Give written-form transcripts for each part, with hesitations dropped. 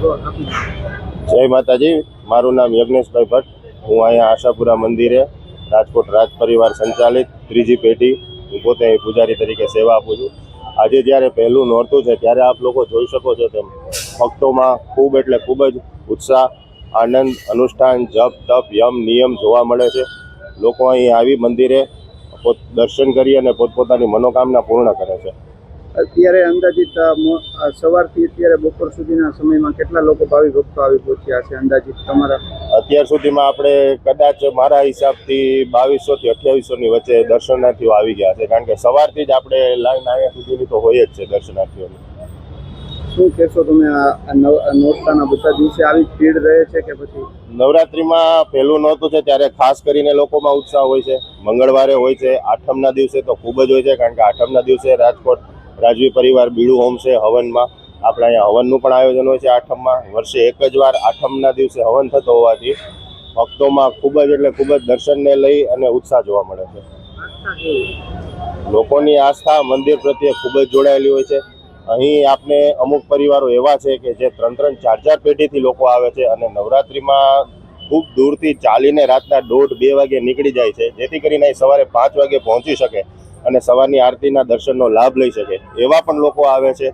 જય માતાજી, મારું નામ યજ્ઞેશભાઈ ભટ્ટ। હું અહીંયા આશાપુરા મંદિરે રાજકોટ રાજ પરિવાર સંચાલિત ત્રીજી પેઢી હું પોતે અહીં પૂજારી તરીકે સેવા આપું છું। આજે જ્યારે પહેલું નોરતું છે ત્યારે આપ લોકો જોઈ શકો છો તેમ ભક્તોમાં ખૂબ એટલે ખૂબ જ ઉત્સાહ, આનંદ, અનુષ્ઠાન, જપ, તપ, યમ, નિયમ જોવા મળે છે। લોકો અહીં આવી મંદિરે દર્શન કરી અને પોતપોતાની મનોકામના પૂર્ણ કરે છે। અત્યારે અંદાજિત સવારથી અત્યારે બપોર સુધીના સમયમાં કેટલા લોકો ભાવિ ભક્તો આવી પહોંચ્યા છે અંદાજિત તમારા? અત્યાર સુધીમાં આપણે કદાચ મારા હિસાબથી 2200 થી 2800ની વચ્ચે દર્શનાર્થીઓ આવી ગયા છે, કારણ કે સવારથી જ આપણે લાઈન અહીંયા સુધીની તો હોય જ છે દર્શનાર્થીઓની। શું કહેશો તમે, આ નોરતાના બધા દિવસે આવી ભીડ રહે છે કે પછી? નવરાત્રિમાં પહેલું નોરતું છે ત્યારે ખાસ કરીને લોકોમાં ઉત્સાહ હોય છે। મંગળવારે હોય છે, આઠમના દિવસે તો ખૂબ જ હોય છે, કારણ કે આઠમના દિવસે રાજકોટ રાજવી પરિવાર બીડું હોમ છે હવનમાં, આપણે અહીંયા હવનનું પણ આયોજન હોય છે આઠમમાં। વર્ષે એક જ વાર આઠમના દિવસે હવન થતો હોવાથી ભક્તોમાં ખૂબ જ એટલે ખૂબ જ દર્શનને લઈ અને ઉત્સાહ જોવા મળે છે। લોકોની આસ્થા મંદિર પ્રત્યે ખૂબ જ જોડાયેલી હોય છે। અહીં આપણે અમુક પરિવારો એવા છે કે જે 3-4 પેઢીથી લોકો આવે છે અને નવરાત્રિમાં ખૂબ દૂરથી ચાલીને રાતના 1:30-2 વાગે નીકળી જાય છે, જેથી કરીને અહીં સવારે 5 વાગે પહોંચી શકે અને સવારની આરતીના દર્શનનો લાભ લઈ શકે એવા પણ લોકો આવે છે।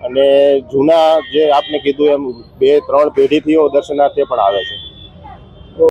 અને જૂના જે આપને કીધું એમ 2-3 પેઢીથી દર્શનાર્થીઓ પણ આવે છે।